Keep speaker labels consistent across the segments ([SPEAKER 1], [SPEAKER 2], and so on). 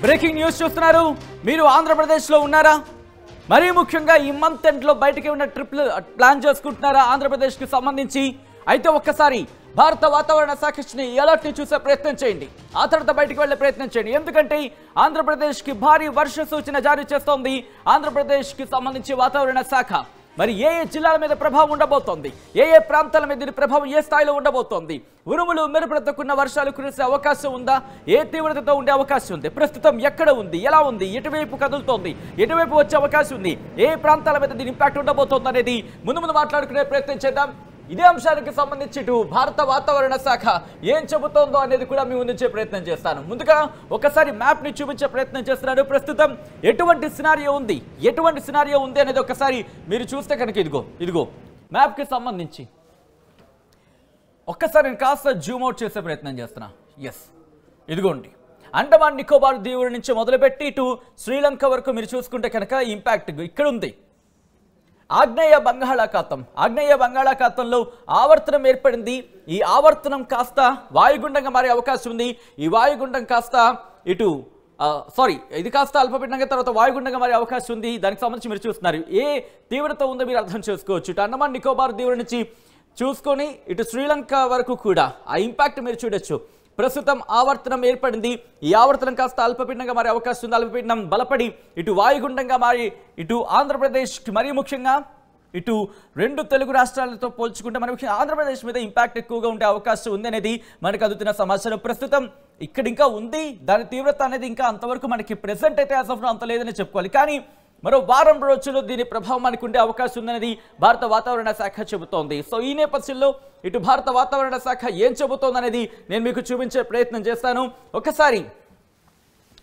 [SPEAKER 1] Breaking news చూస్తున్నారు. మీరు ఆంధ్రప్రదేశ్లో ఉన్నారా? మరీ ముఖ్యంగా ఈ మంత్ ఎండ్లో బయటకి ఉన్న ట్రిప్లు ప్లాన్ చేసుకుంటున్నారా ఆంధ్రప్రదేశ్కి సంబంధించి? అయితే ఒక్కసారి భారత వాతావరణ శాఖ ఇచ్చిన ఈ అలర్ట్ని చూసే ప్రయత్నం చేయండి. ఆ తర్వాత బయటకు వెళ్లే ప్రయత్నం చేయండి. ఎందుకంటే ఆంధ్రప్రదేశ్కి భారీ వర్ష సూచన జారీ చేస్తోంది ఆంధ్రప్రదేశ్కి సంబంధించి వాతావరణ శాఖ. మరి ఏ జిల్లాల మీద ప్రభావం ఉండబోతోంది, ఏ ప్రాంతాల మీద దీని ప్రభావం ఏ స్థాయిలో ఉండబోతోంది, ఉరుములు మెరుపులతో కూడిన వర్షాలు కురిసే అవకాశం ఉందా, ఏ తీవ్రతతో ఉండే అవకాశం ఉంది, ప్రస్తుతం ఎక్కడ ఉంది, ఎలా ఉంది, ఎటువైపు కదులుతోంది, ఎటువైపు వచ్చే అవకాశం ఉంది, ఏ ప్రాంతాల మీద దీని ఇంపాక్ట్ ఉండబోతోంది అనేది ముందు మాట్లాడుకునే ప్రయత్నం చేద్దాం. ఇదే అంశానికి సంబంధించి భారత వాతావరణ శాఖ ఏం చెబుతోందో అనేది కూడా మీ ముందుంచే ప్రయత్నం చేస్తాను. ముందుగా ఒకసారి మ్యాప్ ని చూపించే ప్రయత్నం చేస్తున్నాను. ప్రస్తుతం ఎటువంటి సినారియో ఉంది అనేది ఒకసారి మీరు చూస్తే కనుక ఇదిగో మ్యాప్ కి సంబంధించి ఒక్కసారి నేను కాస్త జూమ్ అవుట్ చేసే ప్రయత్నం చేస్తున్నా. ఎస్, ఇదిగోండి అండమాన్ నికోబార్ దీవుల నుంచి మొదలుపెట్టి ఇటు శ్రీలంక వరకు మీరు చూసుకుంటే కనుక ఇంపాక్ట్ ఇక్కడ ఉంది. ఆగ్నేయ బంగాళాఖాతంలో ఆవర్తనం ఏర్పడింది. ఈ ఆవర్తనం కాస్త వాయుగుండంగా మారే అవకాశం ఉంది. ఈ వాయుగుండం కాస్త ఇది కాస్త అల్పపీడనంగా తర్వాత వాయుగుండంగా మారే అవకాశం ఉంది. దానికి సంబంధించి మీరు చూస్తున్నారు ఏ తీవ్రత ఉందో మీరు అర్థం చేసుకోవచ్చు. ఇటు అండమాన్ నికోబార్ దీవుల నుంచి చూసుకొని ఇటు శ్రీలంక వరకు కూడా ఆ ఇంపాక్ట్ మీరు చూడొచ్చు. ప్రస్తుతం ఆవర్తనం ఏర్పడింది. ఈ ఆవర్తనం కాస్త అల్పపీడనంగా మారే అవకాశం ఉంది. అల్పపీడనం బలపడి ఇటు వాయుగుండంగా మారి ఇటు ఆంధ్రప్రదేశ్కి మరీ ముఖ్యంగా ఇటు రెండు తెలుగు రాష్ట్రాలతో పోల్చుకుంటే మరి ముఖ్యంగా ఆంధ్రప్రదేశ్ మీద ఇంపాక్ట్ ఎక్కువగా ఉండే అవకాశం ఉంది అనేది మనకు అందుతున్న సమాచారం. ప్రస్తుతం ఇక్కడ ఇంకా ఉంది, దాని తీవ్రత అనేది ఇంకా అంతవరకు మనకి ప్రెసెంట్ అయితే యాజ్ ఆఫ్ నౌ అంత లేదని చెప్పుకోవాలి. కానీ మరో వారం రోజుల్లో దీని ప్రభావం మనకు ఉండే అవకాశం ఉందనేది భారత వాతావరణ శాఖ చెబుతోంది. సో ఈ నేపథ్యంలో ఇటు భారత వాతావరణ శాఖ ఏం చెబుతోంది అనేది నేను మీకు చూపించే ప్రయత్నం చేస్తాను. ఒకసారి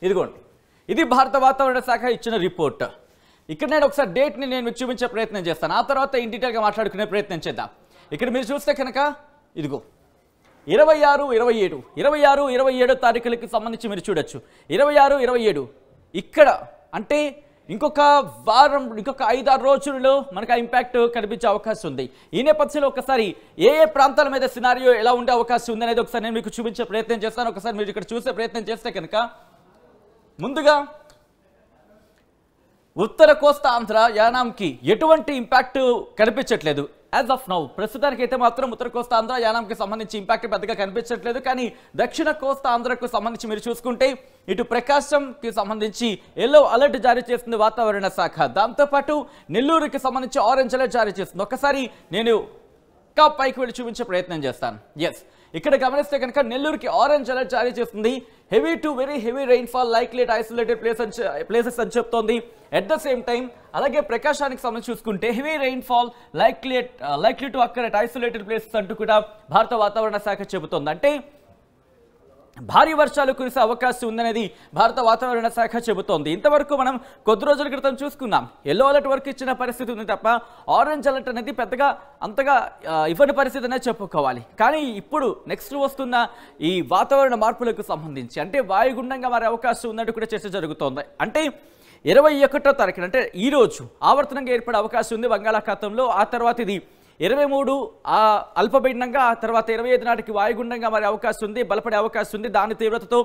[SPEAKER 1] ఇదిగోండి, ఇది భారత వాతావరణ శాఖ ఇచ్చిన రిపోర్ట్. ఇక్కడ నేను ఒకసారి డేట్ని నేను మీకు చూపించే ప్రయత్నం చేస్తాను. ఆ తర్వాత ఇన్ డీటెయిల్గా మాట్లాడుకునే ప్రయత్నం చేద్దాం. ఇక్కడ మీరు చూస్తే కనుక ఇదిగో 26, 27 తారీఖులకి సంబంధించి మీరు చూడొచ్చు. 26, 27 ఇక్కడ అంటే ఇంకొక వారం, ఇంకొక 5-6 రోజుల్లో మనకు ఆ ఇంపాక్ట్ కనిపించే అవకాశం ఉంది. ఈ నేపథ్యంలో ఒకసారి ఏ ప్రాంతాల మీద సినారియో ఎలా ఉండే అవకాశం ఉంది అనేది ఒకసారి నేను మీకు చూపించే ప్రయత్నం చేస్తాను. ఒకసారి మీరు ఇక్కడ చూసే ప్రయత్నం చేస్తే కనుక ముందుగా ఉత్తర కోస్తా ఆంధ్ర యానాంకి ఎటువంటి ఇంపాక్ట్ కనిపించట్లేదు యాజ్ ఆఫ్ నౌ. ప్రస్తుతానికైతే మాత్రం ఉత్తర కోస్తా ఆంధ్ర యానాంకి సంబంధించి ఇంపాక్ట్ పెద్దగా కనిపించట్లేదు. కానీ దక్షిణ కోస్తా ఆంధ్రకు సంబంధించి మీరు చూసుకుంటే ఇటు ప్రకాశంకి సంబంధించి ఎల్లో అలర్ట్ జారీ చేస్తుంది వాతావరణ శాఖ. దాంతోపాటు నెల్లూరుకి సంబంధించి ఆరెంజ్ అలర్ట్ జారీ చేస్తుంది. ఒకసారి నేను ఇంకా పైకి వెళ్ళి చూపించే ప్రయత్నం చేస్తాను. ఎస్, ఇక్కడ గమనిస్తే కనుక నెల్లూరుకి ఆరెంజ్ అలర్ట్ జారీ చేస్తుంది. Heavy to very heavy rainfall likely at isolated places అని చెప్తోంది. ఎట్ ద సేమ్ టైం అలాగే ప్రకాశానికి సంబంధించి చూసుకుంటే heavy rainfall likely to occur at isolated places అంటూ కూడా భారత వాతావరణ శాఖ చెబుతోంది. అంటే భారీ వర్షాలు కురిసే అవకాశం ఉందనేది భారత వాతావరణ శాఖ చెబుతోంది. ఇంతవరకు మనం కొద్ది రోజుల క్రితం చూసుకున్నాం ఎల్లో అలర్ట్ వరకు ఇచ్చిన పరిస్థితి ఉంది తప్ప ఆరెంజ్ అలర్ట్ అనేది పెద్దగా అంతగా ఇవ్వని పరిస్థితి అనేది చెప్పుకోవాలి. కానీ ఇప్పుడు నెక్స్ట్ వస్తున్న ఈ వాతావరణ మార్పులకు సంబంధించి అంటే వాయుగుండంగా మారే అవకాశం ఉన్నట్టు కూడా చర్చ జరుగుతోంది. అంటే 21వ తారీఖున అంటే ఈ రోజు ఆవర్తనంగా ఏర్పడే అవకాశం ఉంది బంగాళాఖాతంలో. ఆ తర్వాత ఇది 23 అల్పపీడనంగా, ఆ తర్వాత 25 నాటికి వాయుగుండంగా మారే అవకాశం ఉంది, బలపడే అవకాశం ఉంది. దాని తీవ్రతతో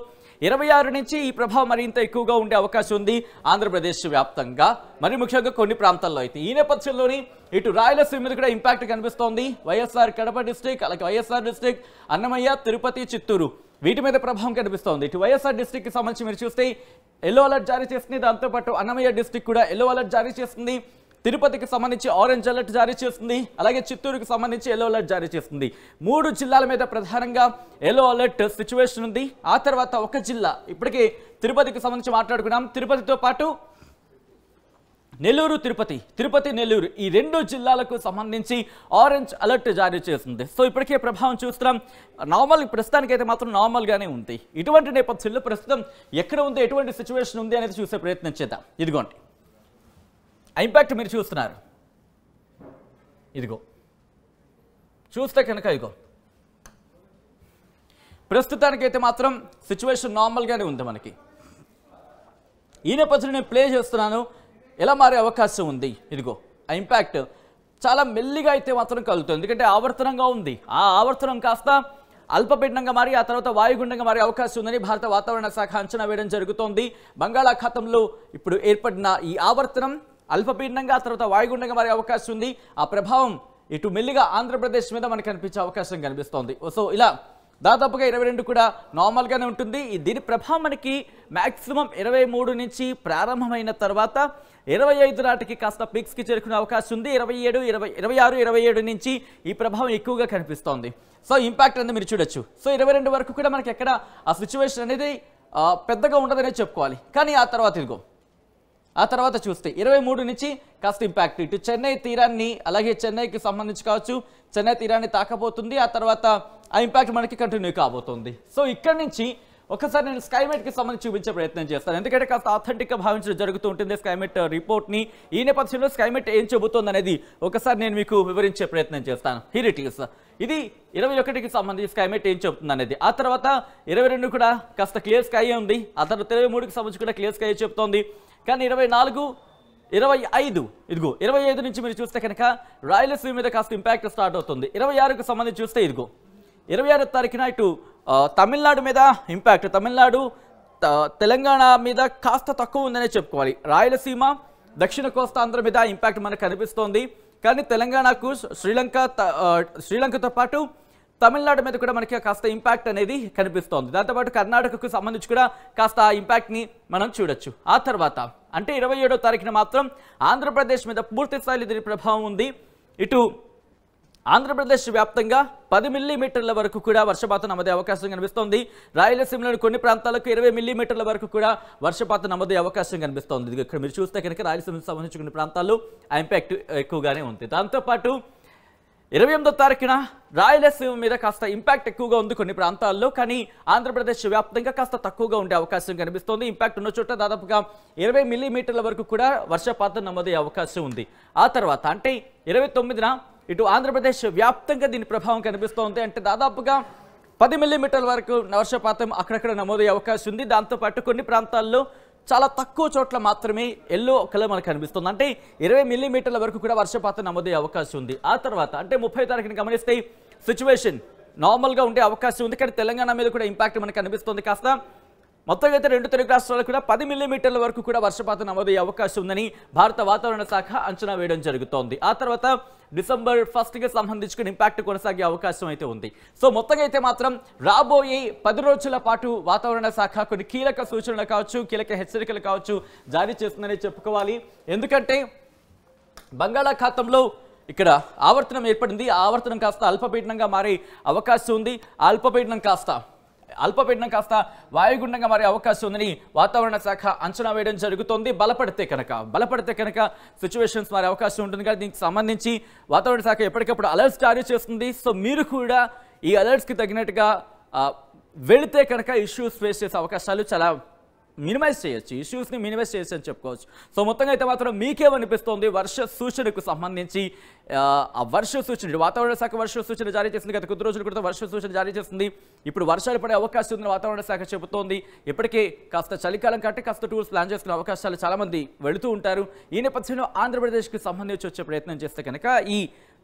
[SPEAKER 1] 26 నుంచి ఈ ప్రభావం మరింత ఎక్కువగా ఉండే అవకాశం ఉంది ఆంధ్రప్రదేశ్ వ్యాప్తంగా, మరి ముఖ్యంగా కొన్ని ప్రాంతాల్లో అయితే. ఈ నేపథ్యంలోని ఇటు రాయలసీమ మీద కూడా ఇంపాక్ట్ కనిపిస్తోంది. వైఎస్ఆర్ కడప డిస్ట్రిక్ట్, అలాగే వైఎస్ఆర్ డిస్ట్రిక్ట్, అన్నమయ్య, తిరుపతి, చిత్తూరు వీటి మీద ప్రభావం కనిపిస్తోంది. ఇటు వైఎస్ఆర్ డిస్ట్రిక్ట్కి సంబంధించి మీరు చూస్తే ఎల్లో అలర్ట్ జారీ చేస్తుంది. దాంతోపాటు అన్నమయ్య డిస్ట్రిక్ట్ కూడా ఎల్లో అలర్ట్ జారీ చేస్తుంది. తిరుపతికి సంబంధించి ఆరెంజ్ అలర్ట్ జారీ చేస్తుంది. అలాగే చిత్తూరుకి సంబంధించి ఎల్లో అలర్ట్ జారీ చేస్తుంది. 3 జిల్లాల మీద ప్రధానంగా ఎల్లో అలర్ట్ సిచ్యువేషన్ ఉంది. ఆ తర్వాత ఒక జిల్లా ఇప్పటికే తిరుపతికి సంబంధించి మాట్లాడుకున్నాం. తిరుపతితో పాటు నెల్లూరు, తిరుపతి నెల్లూరు ఈ 2 జిల్లాలకు సంబంధించి ఆరెంజ్ అలర్ట్ జారీ చేస్తుంది. సో ఇప్పటికే ప్రభావం చూస్తున్నాం. ప్రస్తుతానికైతే మాత్రం నార్మల్గానే ఉంది. ఇటువంటి నేపథ్యంలో ప్రస్తుతం ఎక్కడ ఉంది, ఎటువంటి సిచ్యువేషన్ ఉంది అనేది చూసే ప్రయత్నం చేద్దాం. ఇదిగోండి ఇంపాక్ట్ మీరు చూస్తున్నారు. ఇదిగో చూస్తే కనుక ఇదిగో ప్రస్తుతానికైతే మాత్రం సిచ్యువేషన్ నార్మల్గానే ఉంది మనకి. ఈ నేపథ్యంలో నేను ప్లే చేస్తున్నాను. ఎలా మారే అవకాశం ఉంది ఇదిగో ఆ ఇంపాక్ట్ చాలా మెల్లిగా అయితే మాత్రం కలుగుతుంది. ఎందుకంటే ఆవర్తనంగా ఉంది. ఆ ఆవర్తనం కాస్త అల్పపీడనంగా మారి ఆ తర్వాత వాయుగుండంగా మారే అవకాశం ఉందని భారత వాతావరణ శాఖ అంచనా వేయడం జరుగుతోంది. బంగాళాఖాతంలో ఇప్పుడు ఏర్పడిన ఈ ఆవర్తనం అల్పపీడనంగా ఆ తర్వాత వాయుగుండంగా మారే అవకాశం ఉంది. ఆ ప్రభావం ఇటు మెల్లిగా ఆంధ్రప్రదేశ్ మీద మనకు కనిపించే అవకాశం కనిపిస్తోంది. సో ఇలా దాదాపుగా 22 కూడా నార్మల్గానే ఉంటుంది. దీని ప్రభావం మనకి మ్యాక్సిమం 23 నుంచి ప్రారంభమైన తర్వాత 25 నాటికి కాస్త పీక్స్కి చేరుకునే అవకాశం ఉంది. 27, 26, 27 నుంచి ఈ ప్రభావం ఎక్కువగా కనిపిస్తోంది. సో ఇంపాక్ట్ అనేది మీరు చూడొచ్చు. సో 22 వరకు కూడా మనకి ఎక్కడ ఆ సిచ్యువేషన్ అనేది పెద్దగా ఉండదనే చెప్పుకోవాలి. కానీ ఆ తర్వాత చూస్తే 23 నుంచి కాస్త ఇంపాక్ట్ ఇటు చెన్నై తీరాన్ని అలాగే చెన్నైకి సంబంధించి కావచ్చు, చెన్నై తీరాన్ని తాకబోతుంది. ఆ తర్వాత ఆ ఇంపాక్ట్ మనకి కంటిన్యూ కాబోతుంది. సో ఇక్కడ నుంచి ఒకసారి నేను స్కైమెట్కి సంబంధించి చూపించే ప్రయత్నం చేస్తాను. ఎందుకంటే కాస్త ఆథెంటిక్గా భావించడం జరుగుతూ ఉంటుంది స్కైమెట్ రిపోర్ట్ని. ఈ నేపథ్యంలో స్కైమెట్ ఏం చెబుతోంది అనేది ఒకసారి నేను మీకు వివరించే ప్రయత్నం చేస్తాను. Here it is. ఇది 21కి సంబంధించి స్కైమెట్ ఏం చెబుతుంది అనేది. ఆ తర్వాత 22 కూడా కాస్త క్లియర్ స్కై ఉంది. ఆ తర్వాత 23కి సంబంధించి కూడా క్లియర్ స్కై చెప్తోంది. కానీ 24, 25 ఇదిగో 25 నుంచి మీరు చూస్తే కనుక రాయలసీమ మీద కాస్త ఇంపాక్ట్ స్టార్ట్ అవుతుంది. 26కు సంబంధించి చూస్తే ఇదిగో 26వ తారీఖున ఇటు తమిళనాడు మీద ఇంపాక్ట్, తమిళనాడు తెలంగాణ మీద కాస్త తక్కువ ఉందనే చెప్పుకోవాలి. రాయలసీమ దక్షిణ కోస్తా ఆంధ్ర మీద ఇంపాక్ట్ మనకు కనిపిస్తోంది. కానీ తెలంగాణకు శ్రీలంకతో పాటు తమిళనాడు మీద కూడా మనకి కాస్త ఇంపాక్ట్ అనేది కనిపిస్తోంది. దాంతోపాటు కర్ణాటకకు సంబంధించి కూడా కాస్త ఆ ఇంపాక్ట్ని మనం చూడొచ్చు. ఆ తర్వాత అంటే 27వ తారీఖున మాత్రం ఆంధ్రప్రదేశ్ మీద పూర్తి స్థాయిలో దీని ప్రభావం ఉంది. ఇటు ఆంధ్రప్రదేశ్ వ్యాప్తంగా 10 మిల్లీమీటర్ల వరకు కూడా వర్షపాతం నమోదే అవకాశం కనిపిస్తోంది. రాయలసీమలోని కొన్ని ప్రాంతాలకు 20 మిల్లీమీటర్ల వరకు కూడా వర్షపాతం నమోదే అవకాశం కనిపిస్తోంది. ఇక్కడ మీరు చూస్తే కనుక రాయలసీమకు సంబంధించి కొన్ని ప్రాంతాల్లో ఆ ఇంపాక్ట్ ఎక్కువగానే ఉంది. దాంతోపాటు 28వ తారీఖున రాయలసీమ మీద కాస్త ఇంపాక్ట్ ఎక్కువగా ఉంది కొన్ని ప్రాంతాల్లో. కానీ ఆంధ్రప్రదేశ్ వ్యాప్తంగా కాస్త తక్కువగా ఉండే అవకాశం కనిపిస్తోంది. ఇంపాక్ట్ ఉన్న చోట దాదాపుగా 20 మిల్లీమీటర్ల వరకు కూడా వర్షపాతం నమోదయ్యే అవకాశం ఉంది. ఆ తర్వాత అంటే 29న ఇటు ఆంధ్రప్రదేశ్ వ్యాప్తంగా దీని ప్రభావం కనిపిస్తోంది. అంటే దాదాపుగా 10 మిల్లీమీటర్ల వరకు వర్షపాతం అక్కడక్కడ నమోదయ్యే అవకాశం ఉంది. దాంతోపాటు కొన్ని ప్రాంతాల్లో చాలా తక్కువ చోట్ల మాత్రమే ఎల్లో కలర్ మనకు కనిపిస్తుంది. అంటే 20 మిల్లీమీటర్ల వరకు కూడా వర్షపాతం నమోదయ్యే అవకాశం ఉంది. ఆ తర్వాత అంటే 30వ తారీఖుని గమనిస్తే సిచ్యువేషన్ నార్మల్గా ఉండే అవకాశం ఉంది. కానీ తెలంగాణ మీద కూడా ఇంపాక్ట్ మనకు కనిపిస్తుంది. కాస్త మొత్తంగా అయితే 2 తెలుగు రాష్ట్రాలకు కూడా 10 మిల్లీమీటర్ల వరకు కూడా వర్షపాతం నమోదయ్యే అవకాశం ఉందని భారత వాతావరణ శాఖ అంచనా వేయడం జరుగుతోంది. ఆ తర్వాత డిసెంబర్ 1కి సంబంధించుకుని ఇంపాక్ట్ కొనసాగే అవకాశం అయితే ఉంది. సో మొత్తంగా అయితే మాత్రం రాబోయే 10 రోజుల పాటు వాతావరణ శాఖ కొన్ని కీలక సూచనలు కావచ్చు, కీలక హెచ్చరికలు కావచ్చు జారీ చేస్తుందని చెప్పుకోవాలి. ఎందుకంటే బంగాళాఖాతంలో ఇక్కడ ఆవర్తనం ఏర్పడింది. ఆ ఆవర్తనం కాస్త అల్పపీడనంగా మారే అవకాశం ఉంది. ఆ అల్పపీడనం కాస్త వాయుగుండంగా మారే అవకాశం ఉందని వాతావరణ శాఖ అంచనా వేయడం జరుగుతోంది. బలపడితే కనుక సిచ్యువేషన్స్ మారే అవకాశం ఉంటుంది. కానీ దీనికి సంబంధించి వాతావరణ శాఖ ఎప్పటికప్పుడు అలర్ట్స్ జారీ చేస్తుంది. సో మీరు కూడా ఈ అలర్ట్స్కి తగినట్టుగా వెళితే కనుక ఇష్యూస్ ఫేస్ చేసే అవకాశాలు చాలా మినిమైజ్ చేయొచ్చు, ఇష్యూస్ని మినిమైజ్ చేయొచ్చు అని చెప్పుకోవచ్చు. సో మొత్తంగా అయితే మాత్రం మీకేమనిపిస్తోంది వర్ష సూచనకు సంబంధించి? ఆ వర్ష సూచన వాతావరణ శాఖ వర్ష సూచన జారీ చేసింది. గత కొద్ది రోజుల క్రితం వర్ష సూచన జారీ చేస్తుంది. ఇప్పుడు వర్షాలు పడే అవకాశం ఉందని వాతావరణ శాఖ చెబుతోంది. ఇప్పటికే కాస్త చలికాలం కంటే కాస్త టూర్స్ ప్లాన్ చేసుకునే అవకాశాలు చాలామంది వెళుతూ ఉంటారు. ఈ నేపథ్యంలో ఆంధ్రప్రదేశ్కి సంబంధించి వచ్చే ప్రయత్నం చేస్తే కనుక ఈ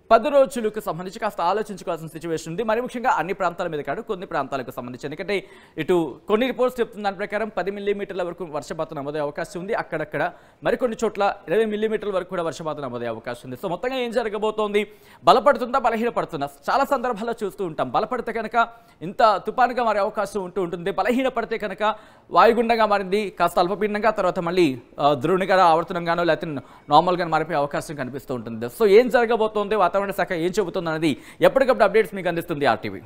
[SPEAKER 1] 10 రోజులకు సంబంధించి కాస్త ఆలోచించుకోవాల్సిన సిచ్యువేషన్ ఉంది. మరి ముఖ్యంగా అన్ని ప్రాంతాల మీద కాదు, కొన్ని ప్రాంతాలకు సంబంధించి. ఎందుకంటే ఇటు కొన్ని రిపోర్ట్స్ చెప్తున్న దాని ప్రకారం 10 మిల్లీమీటర్ల వరకు వర్షపాతం నమోదయ్యే అవకాశం ఉంది. అక్కడక్కడ మరికొన్ని చోట్ల 20 మిల్లీమీటర్ల వరకు కూడా వర్షపాతం నమోదయ్యే అవకాశం ఉంది. సో మొత్తంగా ఏం జరగబోతోంది? బలపడుతుందా, బలహీనపడుతుందా? చాలా సందర్భాల్లో చూస్తూ ఉంటాం. బలపడితే కనుక ఇంత తుపానుగా మారే అవకాశం ఉంటుంది. బలహీనపడితే కనుక వాయుగుండంగా మారింది, కాస్త అల్పపీడనంగా, తర్వాత మళ్ళీ ద్రోణిగా ఆవర్తనంగానో లేకపోతే నార్మల్గా మారిపోయే అవకాశం కనిపిస్తూ ఉంటుంది. సో ఏం జరగబోతోంది, వాతావరణ శాఖ ఏం చెబుతుంది అనేది ఎప్పటికప్పుడు అప్డేట్స్ మీకు అందిస్తుంది ఆర్టీవీ.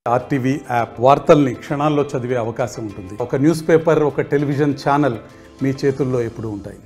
[SPEAKER 2] ఆర్టీవీ యాప్ వార్తల్ని క్షణాల్లో చదివే అవకాశం ఉంటుంది. ఒక న్యూస్ పేపర్, ఒక టెలివిజన్ ఛానల్ మీ చేతుల్లో ఎప్పుడూ ఉంటాయి.